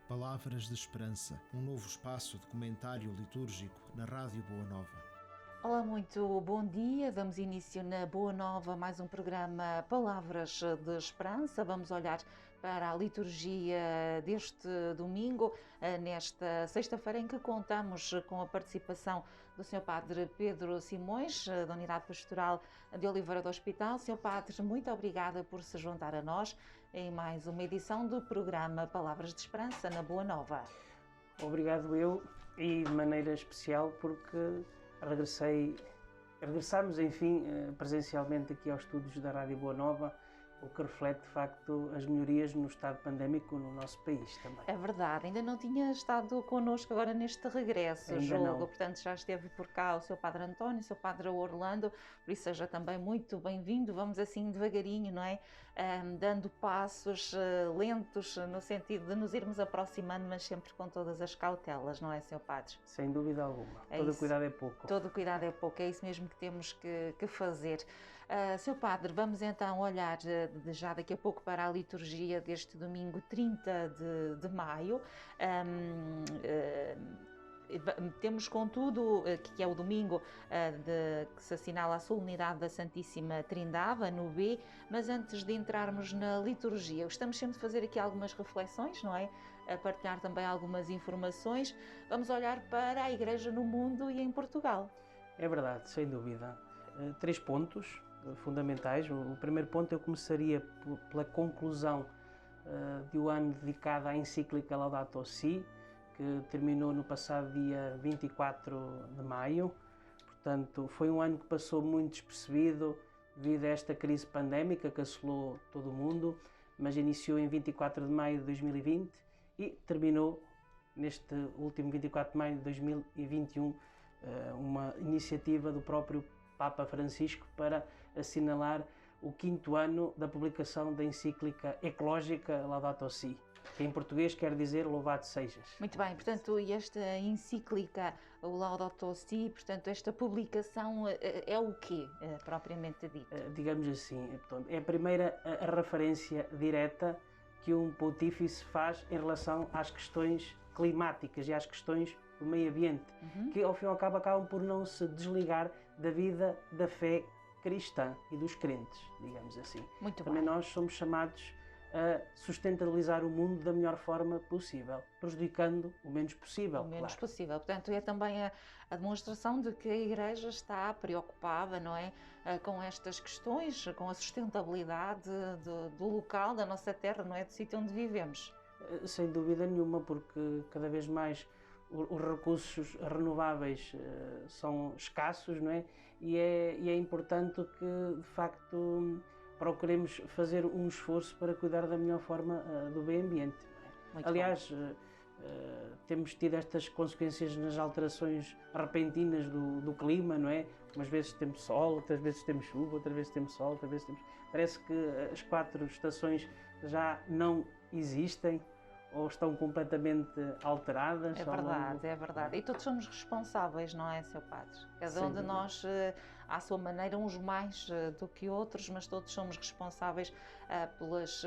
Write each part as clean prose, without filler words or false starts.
Palavras de Esperança, um novo espaço de comentário litúrgico na Rádio Boa Nova. Olá, muito bom dia. Damos início na Boa Nova, mais um programa Palavras de Esperança. Vamos olhar para a liturgia deste domingo, nesta sexta-feira em que contamos com a participação do Sr. Padre Pedro Simões, da Unidade Pastoral de Oliveira do Hospital. Sr. Padre, muito obrigada por se juntar a nós em mais uma edição do programa Palavras de Esperança na Boa Nova. Obrigado eu, e de maneira especial porque regressamos, enfim, presencialmente aqui aos estúdios da Rádio Boa Nova, o que reflete, de facto, as melhorias no estado pandémico no nosso país também. É verdade, ainda não tinha estado connosco agora neste regresso, julgo, portanto já esteve por cá o Sr. Padre António, o Sr. Padre Orlando, por isso seja também muito bem-vindo. Vamos assim devagarinho, não é? Dando passos lentos no sentido de nos irmos aproximando, mas sempre com todas as cautelas, não é, Sr. Padre? Sem dúvida alguma, todo cuidado é pouco. Todo cuidado é pouco, é isso mesmo que temos que fazer. Sr. Padre, vamos então olhar já daqui a pouco para a liturgia deste domingo 30 de maio. Temos, contudo, que é o domingo que se assinala a solenidade da Santíssima Trindade, no B, mas antes de entrarmos na liturgia, gostamos sempre de fazer aqui algumas reflexões, não é? A partilhar também algumas informações. Vamos olhar para a Igreja no mundo e em Portugal. É verdade, sem dúvida. 3 pontos fundamentais. O primeiro ponto eu começaria pela conclusão de um ano dedicado à encíclica Laudato Si, que terminou no passado dia 24 de maio. Portanto, foi um ano que passou muito despercebido devido a esta crise pandémica que assolou todo o mundo, mas iniciou em 24 de maio de 2020 e terminou neste último 24 de maio de 2021, uma iniciativa do próprio Papa Francisco para assinalar o 5º ano da publicação da encíclica ecológica Laudato Si, que em português quer dizer louvado sejas. Muito bem, portanto, e esta encíclica, o Laudato Si, portanto, esta publicação é o quê, propriamente dito? Digamos assim, é a primeira referência direta que um pontífice faz em relação às questões climáticas e às questões do meio ambiente, que ao fim e ao cabo acabam por não se desligar da vida da fé cristã e dos crentes, digamos assim. Muito Também bem. nós somos chamados a sustentabilizar o mundo da melhor forma possível, prejudicando o menos possível. O menos claro. possível. Portanto, é também a demonstração de que a Igreja está preocupada, não é, com estas questões, com a sustentabilidade do local, da nossa terra, não é, do sítio onde vivemos. Sem dúvida nenhuma, porque cada vez mais os recursos renováveis são escassos, não é? E é importante que, de facto, procuremos fazer um esforço para cuidar da melhor forma do meio ambiente. Não é? Aliás, temos tido estas consequências nas alterações repentinas do clima, não é? Umas vezes temos sol, outras vezes temos chuva, outras vezes temos sol, outras vezes temos... Parece que as 4 estações já não existem ou estão completamente alteradas. É verdade, é verdade. E todos somos responsáveis, não é, Sr. Padre? Cada um de nós, à sua maneira, uns mais do que outros, mas todos somos responsáveis pelos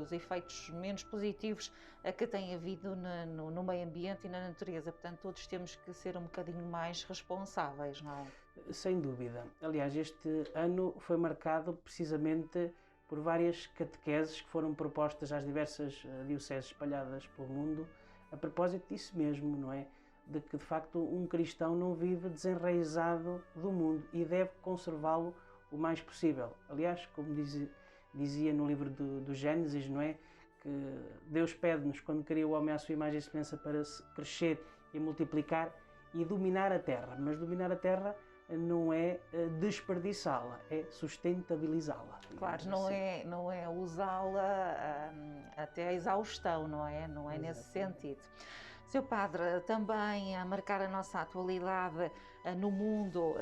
os efeitos menos positivos que tem havido no meio ambiente e na natureza. Portanto, todos temos que ser um bocadinho mais responsáveis, não é? Sem dúvida. Aliás, este ano foi marcado precisamente por várias catequeses que foram propostas às diversas dioceses espalhadas pelo mundo, a propósito disso mesmo, não é? De que, de facto, um cristão não vive desenraizado do mundo e deve conservá-lo o mais possível. Aliás, como dizia no livro do Gênesis, não é? Que Deus pede-nos, quando criou o homem à sua imagem e semelhança, para crescer e multiplicar e dominar a terra. Mas dominar a terra não é desperdiçá-la, é sustentabilizá-la. Claro, não é usá-la até a exaustão, não é? Não é nesse sentido. Sr. Padre, também a marcar a nossa atualidade no mundo,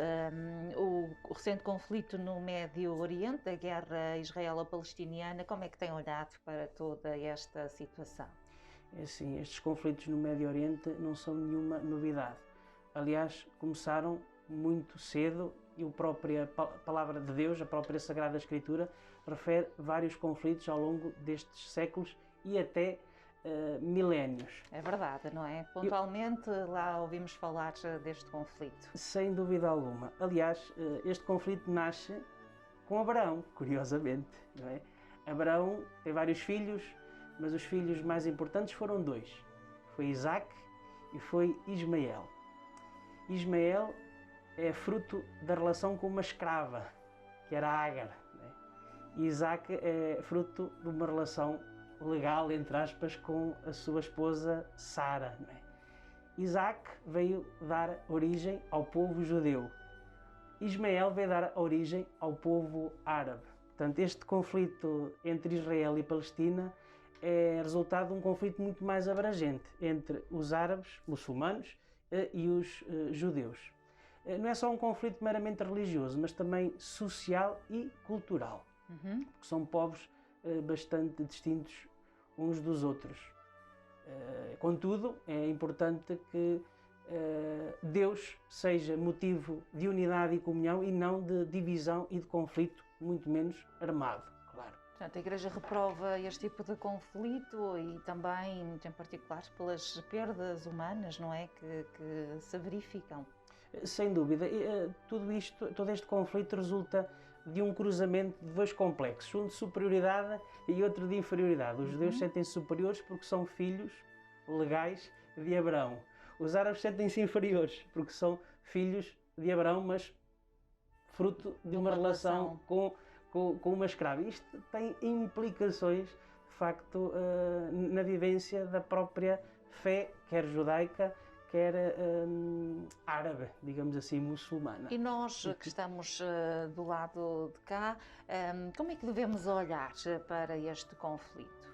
o recente conflito no Médio Oriente, a guerra israelo-palestiniana, como é que tem olhado para toda esta situação? É assim, estes conflitos no Médio Oriente não são nenhuma novidade. Aliás, começaram muito cedo e a própria Palavra de Deus, a própria Sagrada Escritura, refere vários conflitos ao longo destes séculos e até milénios. É verdade, não é? Pontualmente lá ouvimos falar deste conflito. Sem dúvida alguma. Aliás, este conflito nasce com Abraão, curiosamente, não é? Abraão tem vários filhos, mas os filhos mais importantes foram dois. Foi Isaac e foi Ismael. Ismael é fruto da relação com uma escrava, que era Agar, não é? E Isaac é fruto de uma relação legal, entre aspas, com a sua esposa Sara, não é? Isaac veio dar origem ao povo judeu. Ismael veio dar origem ao povo árabe. Portanto, este conflito entre Israel e Palestina é resultado de um conflito muito mais abrangente entre os árabes, muçulmanos, e os judeus. Não é só um conflito meramente religioso, mas também social e cultural, porque são povos bastante distintos uns dos outros. Contudo, é importante que Deus seja motivo de unidade e comunhão e não de divisão e de conflito, muito menos armado, claro. Portanto, a Igreja reprova este tipo de conflito e também, em particular, pelas perdas humanas, não é? Que se verificam. Sem dúvida. Todo este conflito resulta de um cruzamento de dois complexos, um de superioridade e outro de inferioridade. Os judeus sentem-se superiores porque são filhos legais de Abraão. Os árabes sentem-se inferiores porque são filhos de Abraão, mas fruto de uma relação com uma escrava. Isto tem implicações, de facto, na vivência da própria fé, quer judaica, quer árabe, digamos assim, muçulmana. E nós que estamos do lado de cá, como é que devemos olhar para este conflito?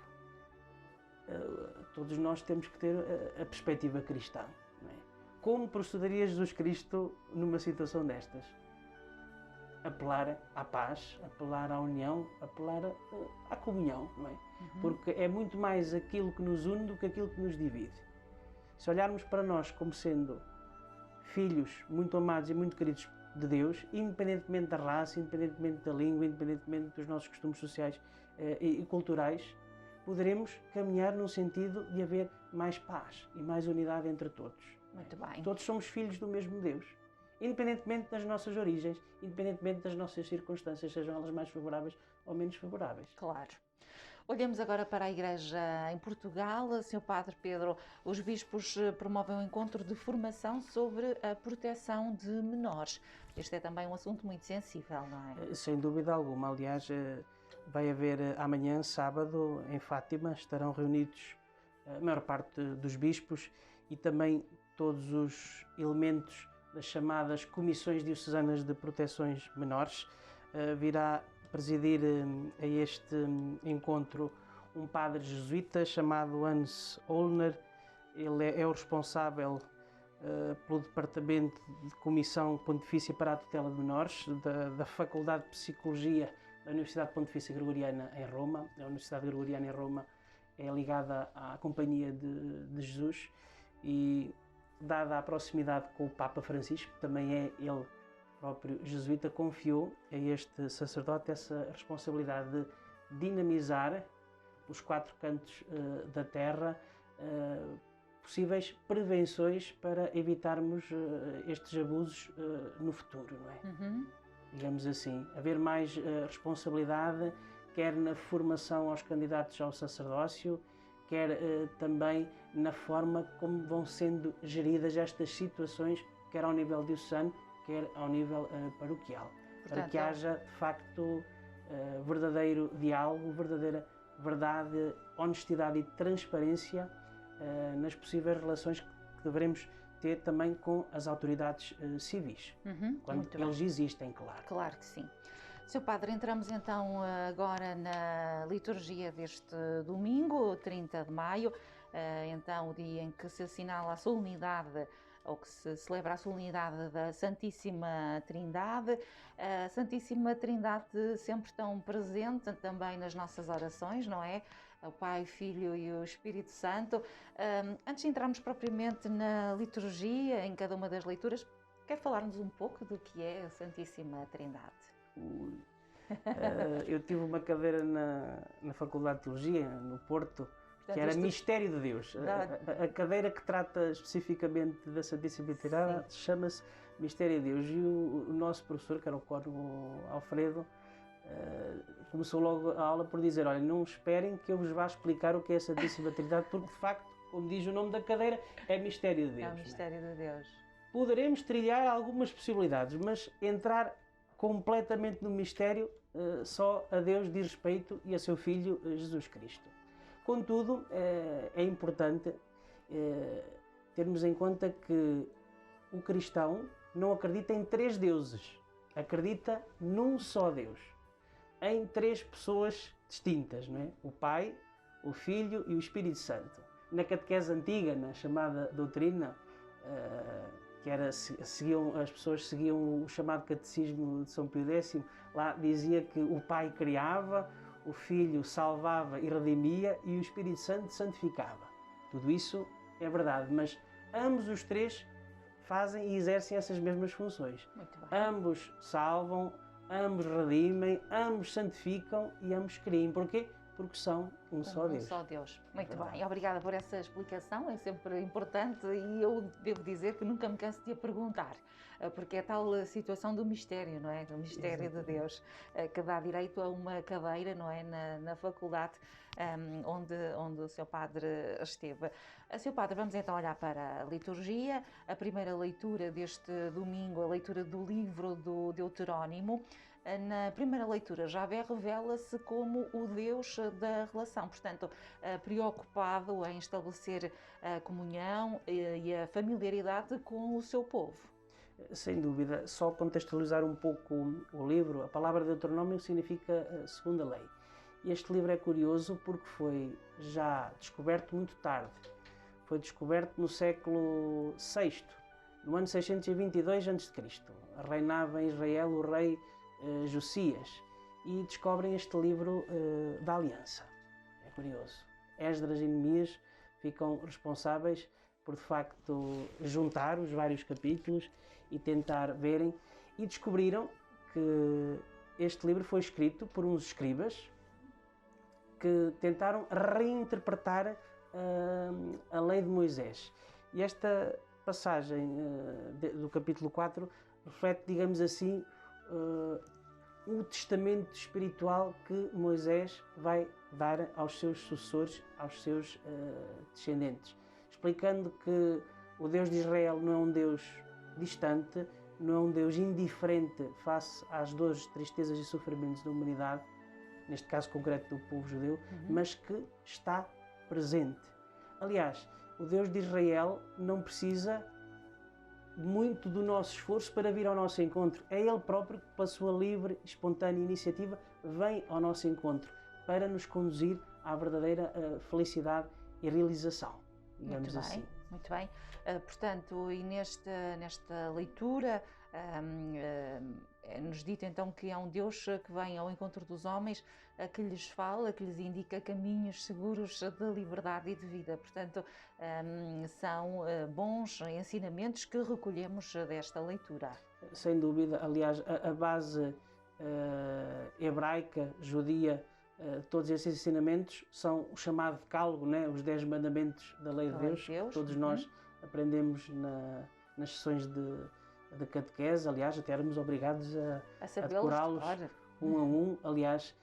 Todos nós temos que ter a perspectiva cristã, não é? Como procederia Jesus Cristo numa situação destas? Apelar à paz, apelar à união, apelar à comunhão, não é? Porque é muito mais aquilo que nos une do que aquilo que nos divide. Se olharmos para nós como sendo filhos muito amados e muito queridos de Deus, independentemente da raça, independentemente da língua, independentemente dos nossos costumes sociais e culturais, poderemos caminhar num sentido de haver mais paz e mais unidade entre todos. Muito bem. Todos somos filhos do mesmo Deus, independentemente das nossas origens, independentemente das nossas circunstâncias, sejam elas mais favoráveis ou menos favoráveis. Claro. Olhamos agora para a Igreja em Portugal. Sr. Padre Pedro, os bispos promovem um encontro de formação sobre a proteção de menores. Este é também um assunto muito sensível, não é? Sem dúvida alguma. Aliás, vai haver amanhã, sábado, em Fátima, estarão reunidos a maior parte dos bispos e também todos os elementos das chamadas Comissões Diocesanas de Proteções Menores. Virá presidir a este encontro um padre jesuíta chamado Hans Ollner. Ele é o responsável pelo Departamento de Comissão Pontifícia para a Tutela de Menores da Faculdade de Psicologia da Universidade Pontifícia Gregoriana em Roma. A Universidade Gregoriana em Roma é ligada à Companhia de Jesus e, dada a proximidade com o Papa Francisco, também é ele próprio jesuíta, confiou a este sacerdote essa responsabilidade de dinamizar os quatro cantos da terra possíveis prevenções para evitarmos estes abusos no futuro, não é? Digamos assim, haver mais responsabilidade, quer na formação aos candidatos ao sacerdócio, quer também na forma como vão sendo geridas estas situações, quer ao nível diocesano, quer ao nível paroquial. Portanto, para que haja, de facto, verdadeiro diálogo, verdadeira verdade, honestidade e transparência nas possíveis relações que devemos ter também com as autoridades civis, quando eles existem, claro. Claro que sim. Sr. Padre, entramos então agora na liturgia deste domingo, 30 de maio, então o dia em que se assinala a solenidade ou que se celebra a solenidade da Santíssima Trindade. A Santíssima Trindade sempre tão presente também nas nossas orações, não é? O Pai, Filho e o Espírito Santo. Antes de entrarmos propriamente na liturgia, em cada uma das leituras, quer falar-nos um pouco do que é a Santíssima Trindade? Eu tive uma cadeira na Faculdade de Teologia, no Porto, Portanto, que era Mistério de Deus. A cadeira que trata especificamente da Santíssima Trindade chama-se Mistério de Deus. E o nosso professor, que era o Cónigo Alfredo, começou logo a aula por dizer: olha, não esperem que eu vos vá explicar o que é a Santíssima Trindade, porque de facto, como diz o nome da cadeira, é Mistério de Deus. É o Mistério de Deus. Poderemos trilhar algumas possibilidades, mas entrar completamente no mistério só a Deus diz respeito e a seu Filho Jesus Cristo. Contudo, é importante termos em conta que o cristão não acredita em três deuses, acredita num só Deus, em três pessoas distintas, não é? O Pai, o Filho e o Espírito Santo. Na catequese antiga, na chamada doutrina, que era, as pessoas seguiam o chamado Catecismo de São Pio X, lá dizia que o Pai criava, o Filho salvava e redimia e o Espírito Santo santificava. Tudo isso é verdade, mas ambos os três fazem e exercem essas mesmas funções. Ambos salvam, ambos redimem, ambos santificam e ambos criem. Porquê? Porque são um só Deus. Um só Deus. Muito bem, obrigada por essa explicação, é sempre importante e eu devo dizer que nunca me canso de a perguntar, porque é tal a situação do mistério, não é? Do mistério de Deus, que dá direito a uma cadeira, não é? Na faculdade onde o Sr. Padre esteve. Sr. Padre, vamos então olhar para a liturgia, a primeira leitura deste domingo, a leitura do livro do Deuterónimo. Na primeira leitura, Javé revela-se como o Deus da relação, portanto, preocupado em estabelecer a comunhão e a familiaridade com o seu povo. Sem dúvida, só contextualizar um pouco o livro, a palavra Deuteronômio significa segunda lei. E este livro é curioso porque foi já descoberto muito tarde. Foi descoberto no século VI, no ano 622 a.C. Reinava em Israel o rei Josias, e descobrem este livro da aliança. É curioso. Esdras e Neemias ficam responsáveis por, de facto, juntar os vários capítulos e tentar verem, e descobriram que este livro foi escrito por uns escribas que tentaram reinterpretar a lei de Moisés. E esta passagem do capítulo 4 reflete, digamos assim, o testamento espiritual que Moisés vai dar aos seus sucessores, aos seus descendentes, explicando que o Deus de Israel não é um Deus distante, não é um Deus indiferente face às dores, tristezas e sofrimentos da humanidade, neste caso concreto do povo judeu, mas que está presente. Aliás, o Deus de Israel não precisa muito do nosso esforço para vir ao nosso encontro. É Ele próprio que, pela sua livre, espontânea iniciativa, vem ao nosso encontro para nos conduzir à verdadeira felicidade e realização, digamos assim. Muito bem. Portanto, e nesta leitura nos dito então que é um Deus que vem ao encontro dos homens, que lhes fala, que lhes indica caminhos seguros de liberdade e de vida. Portanto, são bons ensinamentos que recolhemos desta leitura. Sem dúvida. Aliás, a base hebraica, judia, todos esses ensinamentos são o chamado decálogo, né? Os 10 mandamentos da lei de Deus, que todos nós aprendemos nas sessões de catequese. Aliás, até éramos obrigados a decorá-los um a um. Aliás,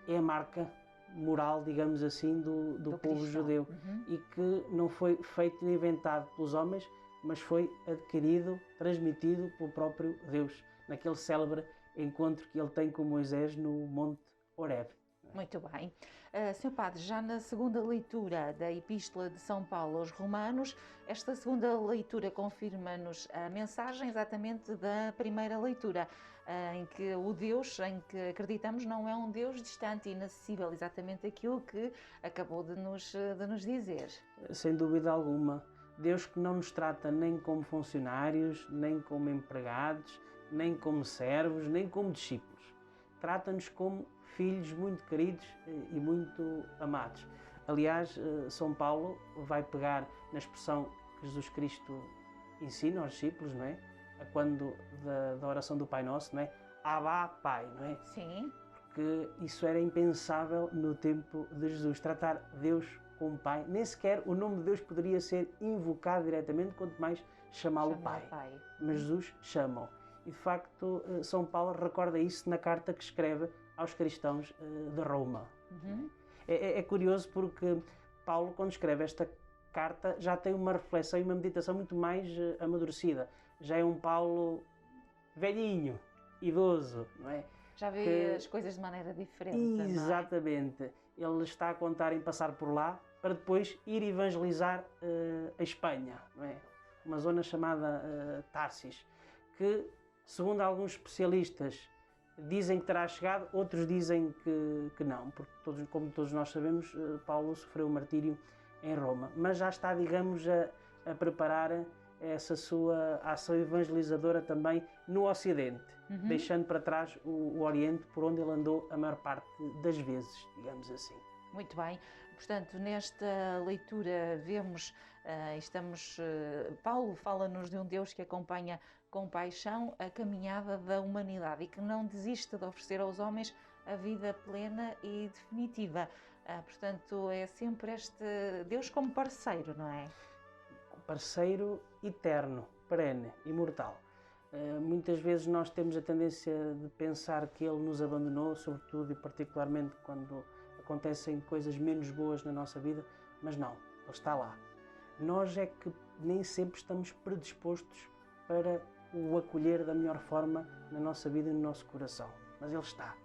é a marca moral, digamos assim, do povo judeu, e que não foi feito nem inventado pelos homens, mas foi adquirido, transmitido pelo próprio Deus, naquele célebre encontro que ele tem com Moisés no Monte Horeb. Muito bem. Sr. Padre, já na segunda leitura da Epístola de São Paulo aos Romanos, esta segunda leitura confirma-nos a mensagem exatamente da primeira leitura, em que o Deus em que acreditamos não é um Deus distante e inacessível, exatamente aquilo que acabou de nos dizer. Sem dúvida alguma. Deus que não nos trata nem como funcionários, nem como empregados, nem como servos, nem como discípulos. Trata-nos como filhos muito queridos e muito amados. Aliás, São Paulo vai pegar na expressão que Jesus Cristo ensina aos discípulos, não é? Quando da oração do Pai Nosso, não é? Abba, Pai, não é? Sim. porque isso era impensável no tempo de Jesus, tratar Deus como Pai, nem sequer o nome de Deus poderia ser invocado diretamente, quanto mais chamá-lo Pai. Mas Jesus chama-o. E de facto, São Paulo recorda isso na carta que escreve aos cristãos de Roma. É curioso porque Paulo, quando escreve esta carta, já tem uma reflexão e uma meditação muito mais amadurecida. Já é um Paulo velhinho, idoso, não é? Já vê as coisas de maneira diferente. Exatamente. Não é? Ele está a contar em passar por lá para depois ir evangelizar a Espanha, não é? Uma zona chamada Tarsis, que, segundo alguns especialistas, dizem que terá chegado, outros dizem que não, porque como todos nós sabemos, Paulo sofreu um martírio em Roma, mas já está, digamos, a preparar essa sua ação evangelizadora também no Ocidente, deixando para trás o Oriente, por onde ele andou a maior parte das vezes, digamos assim. Muito bem. Portanto, nesta leitura vemos, Paulo fala-nos de um Deus que acompanha com paixão a caminhada da humanidade e que não desiste de oferecer aos homens a vida plena e definitiva. Portanto, é sempre este Deus como parceiro, não é? Parceiro eterno, perene, imortal. Muitas vezes nós temos a tendência de pensar que Ele nos abandonou, sobretudo e particularmente quando acontecem coisas menos boas na nossa vida, mas não, Ele está lá. Nós é que nem sempre estamos predispostos para o acolher da melhor forma na nossa vida e no nosso coração, mas Ele está.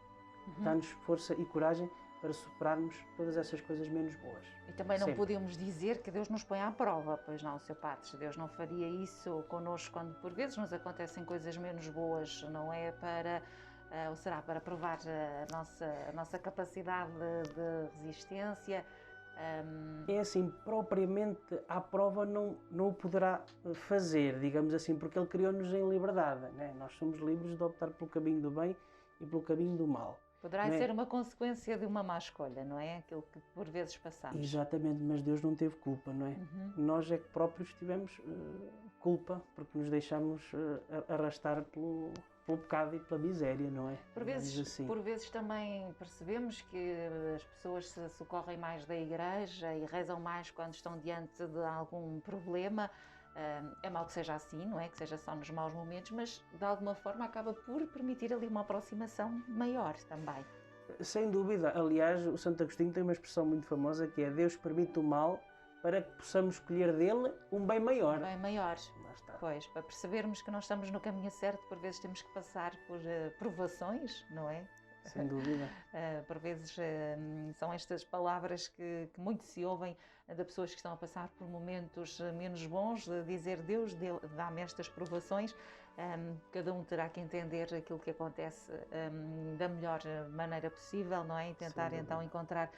Dá-nos força e coragem para superarmos todas essas coisas menos boas. E também não podemos dizer que Deus nos põe à prova, pois não, Sr. Padre. Deus não faria isso connosco quando por vezes nos acontecem coisas menos boas, não é para, ou será para provar a nossa capacidade de resistência. É assim, propriamente à prova não o poderá fazer, digamos assim, porque Ele criou-nos em liberdade, né? Nós somos livres de optar pelo caminho do bem e pelo caminho do mal. Poderá ser uma consequência de uma má escolha, não é? Aquilo que por vezes passamos. Exatamente, mas Deus não teve culpa, não é? Nós é que próprios tivemos culpa porque nos deixamos arrastar pelo pecado e pela miséria, não é? Por vezes também percebemos que as pessoas se socorrem mais da igreja e rezam mais quando estão diante de algum problema. É mau que seja assim, não é? Que seja só nos maus momentos, mas de alguma forma acaba por permitir ali uma aproximação maior também. Sem dúvida. Aliás, o Santo Agostinho tem uma expressão muito famosa que é: Deus permite o mal para que possamos escolher dele um bem maior. Bem maior. Lá está. Pois, para percebermos que nós estamos no caminho certo, por vezes temos que passar por provações, não é? Sem dúvida. Por vezes são estas palavras que muito se ouvem de pessoas que estão a passar por momentos menos bons, de dizer Deus dá-me estas provações. Cada um terá que entender aquilo que acontece da melhor maneira possível, não é? E tentar então encontrar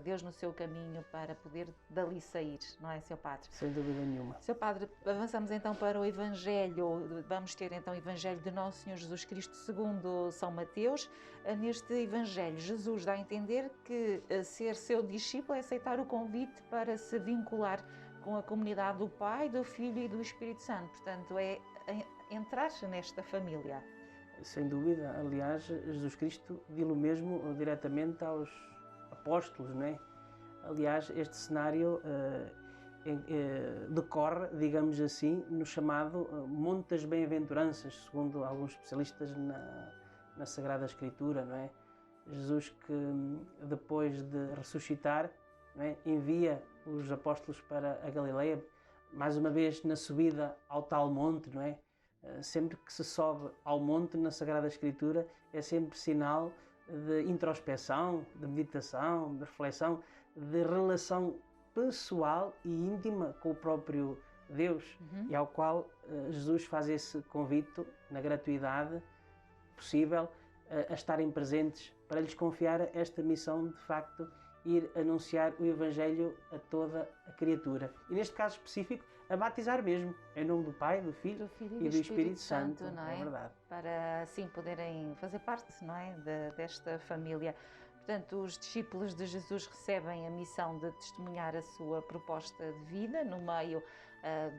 Deus no seu caminho para poder dali sair, não é, Sr. Padre? Sem dúvida nenhuma. Sr. Padre, avançamos então para o Evangelho. Vamos ter então o Evangelho de Nosso Senhor Jesus Cristo segundo São Mateus. Neste Evangelho, Jesus dá a entender que ser seu discípulo é aceitar o convite para se vincular com a comunidade do Pai, do Filho e do Espírito Santo. Portanto, é entrar nesta família. Sem dúvida. Aliás, Jesus Cristo disse o mesmo diretamente aos apóstolos, não é? Aliás, este cenário decorre, digamos assim, no chamado Monte das Bem-aventuranças, segundo alguns especialistas na Sagrada Escritura, não é? Jesus que, depois de ressuscitar, não é, envia os apóstolos para a Galileia, mais uma vez na subida ao tal monte, não é? Sempre que se sobe ao monte na Sagrada Escritura é sempre sinal de introspeção, de meditação, de reflexão, de relação pessoal e íntima com o próprio Deus, e ao qual Jesus faz esse convite na gratuidade possível a estarem presentes para lhes confiar esta missão de facto ir anunciar o Evangelho a toda a criatura. E neste caso específico, a batizar mesmo, em nome do Pai, do Filho e do Espírito Santo, não é? É verdade. Para assim poderem fazer parte, não é, desta família. Portanto, os discípulos de Jesus recebem a missão de testemunhar a sua proposta de vida no meio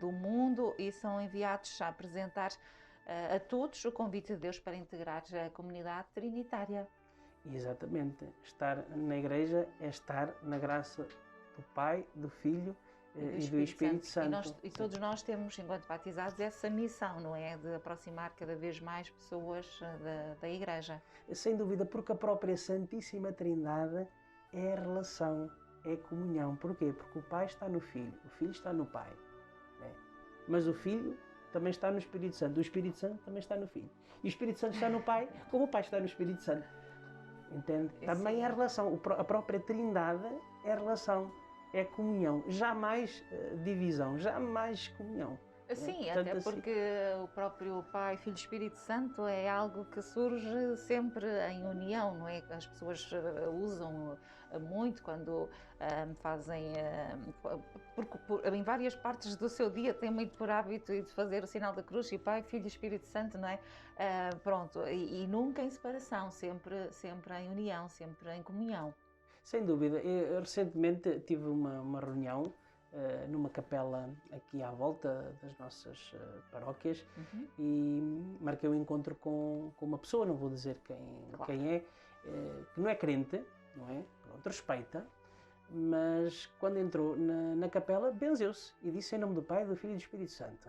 do mundo e são enviados a apresentar a todos o convite de Deus para integrar a comunidade trinitária. Exatamente. Estar na igreja é estar na graça do Pai, do Filho e do Espírito Santo. E todos nós temos, enquanto batizados, essa missão, não é? De aproximar cada vez mais pessoas da igreja. Sem dúvida, porque a própria Santíssima Trindade é a relação, é a comunhão. Porquê? Porque o Pai está no Filho, o Filho está no Pai, né? Mas o Filho também está no Espírito Santo, o Espírito Santo também está no Filho. E o Espírito Santo está no Pai, como o Pai está no Espírito Santo. Entende? Também é a relação, a própria Trindade é a relação, é a comunhão, jamais divisão, jamais comunhão. Sim, até porque o próprio Pai, Filho e Espírito Santo é algo que surge sempre em união, não é? As pessoas usam muito quando fazem, em várias partes do seu dia, têm muito por hábito de fazer o sinal da cruz, e Pai, Filho e Espírito Santo, não é? Pronto, e nunca em separação, sempre em união, sempre em comunhão. Sem dúvida. Eu recentemente tive uma reunião numa capela aqui à volta das nossas paróquias, e marquei um encontro com uma pessoa, não vou dizer quem é, que não é crente, não é? Pronto, respeita, mas quando entrou na capela benzeu-se e disse em nome do Pai, do Filho e do Espírito Santo.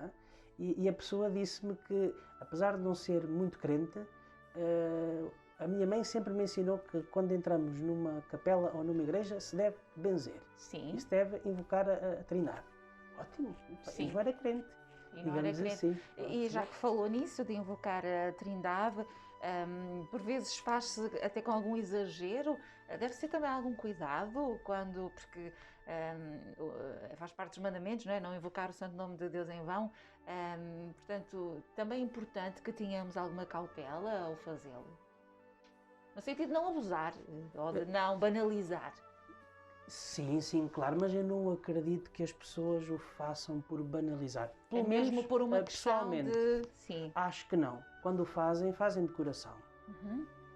E a pessoa disse-me que, apesar de não ser muito crente, a minha mãe sempre me ensinou que quando entramos numa capela ou numa igreja se deve benzer. Sim. E se deve invocar a Trindade. Ótimo. Sim. Não era crente. E não era crente. Assim. E já que falou nisso, de invocar a Trindade, por vezes faz-se até com algum exagero. Deve ser também algum cuidado porque faz parte dos mandamentos, não é? Não invocar o santo nome de Deus em vão. Portanto, também é importante que tenhamos alguma cautela ao fazê-lo. No sentido de não abusar ou de não banalizar. Sim, claro, mas eu não acredito que as pessoas o façam por banalizar. Pelo menos mesmo por uma questão de... Sim. Acho que não. Quando o fazem de coração.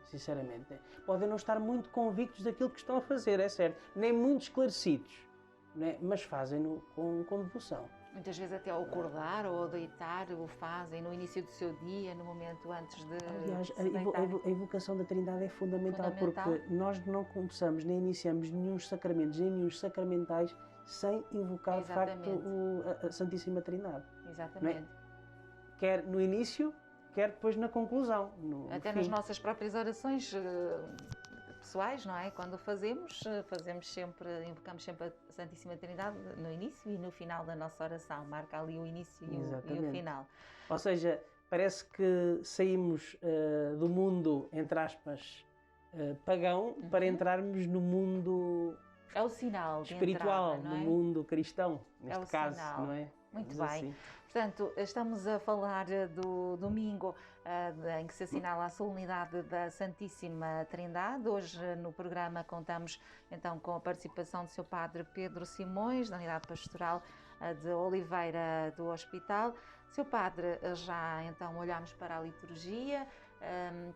Sinceramente. Podem não estar muito convictos daquilo que estão a fazer, é certo. Nem muito esclarecidos, né? Mas fazem-no com devoção. Muitas vezes até ao acordar ou ao deitar o fazem no início do seu dia, no momento antes de... Aliás, a invocação da Trindade é fundamental, porque nós não começamos nem iniciamos nenhum sacramentos, nem nenhum sacramentais sem invocar, de facto, a Santíssima Trindade. Exatamente. Não é? Quer no início, quer depois na conclusão. Até nas nossas próprias orações pessoais, não é? Quando fazemos sempre, invocamos sempre a Santíssima Trindade no início e no final da nossa oração. Marca ali o início e o final. Ou seja, parece que saímos do mundo, entre aspas, pagão, para entrarmos no mundo é o sinal de espiritual, entrada, não é? no mundo cristão, neste caso, sinal. não é? Muito Mas bem. Assim. Portanto, estamos a falar do domingo em que se assinala a solenidade da Santíssima Trindade. Hoje no programa contamos então com a participação do seu padre Pedro Simões, da Unidade Pastoral de Oliveira do Hospital. Seu padre, já então olhamos para a liturgia.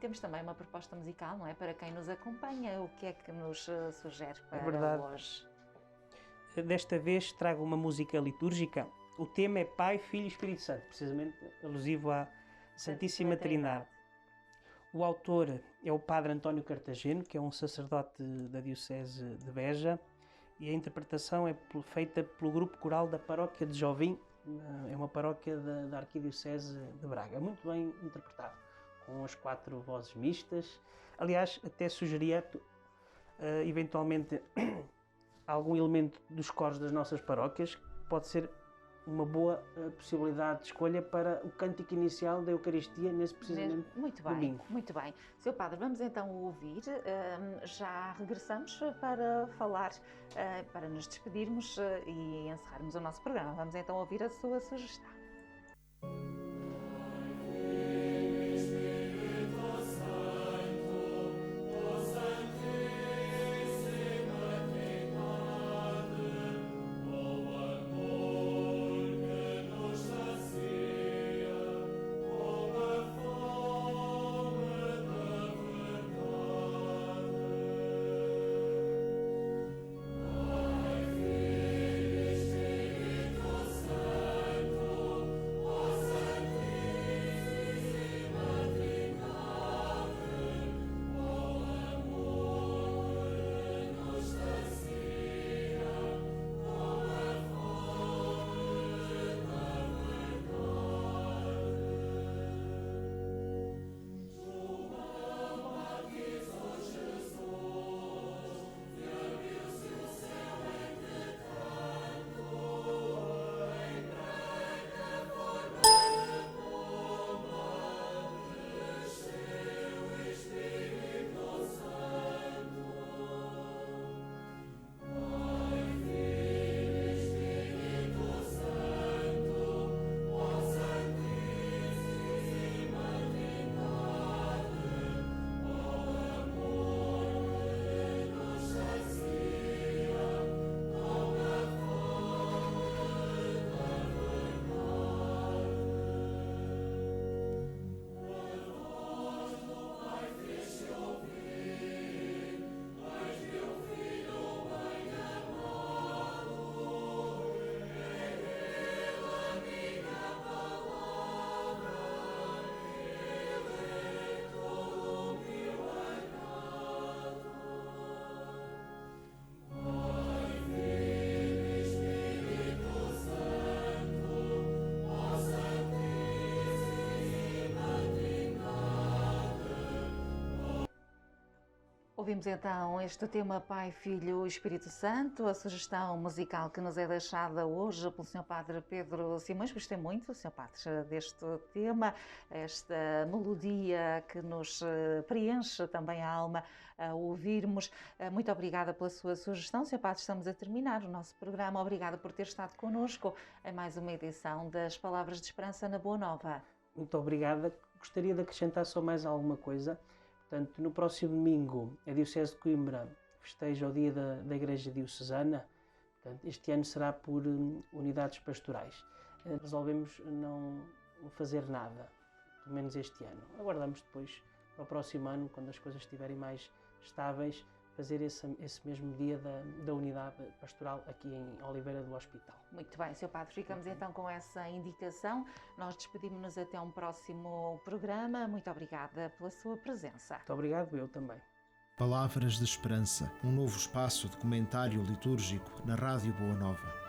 Temos também uma proposta musical, não é? Para quem nos acompanha, o que é que nos sugere para hoje? Desta vez trago uma música litúrgica. O tema é Pai, Filho e Espírito Santo, precisamente alusivo à Santíssima Trindade. O autor é o padre António Cartageno, que é um sacerdote da Diocese de Beja, e a interpretação é feita pelo grupo coral da paróquia de Jovim, é uma paróquia da Arquidiocese de Braga. Muito bem interpretado, com as 4 vozes mistas. Aliás, até sugeria eventualmente algum elemento dos coros das nossas paróquias, que pode ser uma boa possibilidade de escolha para o cântico inicial da Eucaristia nesse precisamente domingo. Muito bem. Seu Padre, vamos então ouvir. Já regressamos para falar, para nos despedirmos e encerrarmos o nosso programa. Vamos então ouvir a sua sugestão. Ouvimos então este tema Pai, Filho e Espírito Santo, a sugestão musical que nos é deixada hoje pelo Sr. Padre Pedro Simões. Gostei muito, Sr. Padre, deste tema, esta melodia que nos preenche também a alma a ouvirmos. Muito obrigada pela sua sugestão, Sr. Padre. Estamos a terminar o nosso programa. Obrigada por ter estado connosco em mais uma edição das Palavras de Esperança na Boa Nova. Muito obrigada. Gostaria de acrescentar só mais alguma coisa. Portanto, no próximo domingo, a Diocese de Coimbra festeja o dia da Igreja Diocesana. Portanto, este ano será por unidades pastorais. Resolvemos não fazer nada, pelo menos este ano. Aguardamos depois, para o próximo ano, quando as coisas estiverem mais estáveis, fazer esse mesmo dia da unidade pastoral aqui em Oliveira do Hospital. Muito bem, Sr. Padre, ficamos então com essa indicação. Nós despedimos-nos até um próximo programa. Muito obrigada pela sua presença. Muito obrigado, eu também. Palavras de Esperança, um novo espaço de comentário litúrgico na Rádio Boa Nova.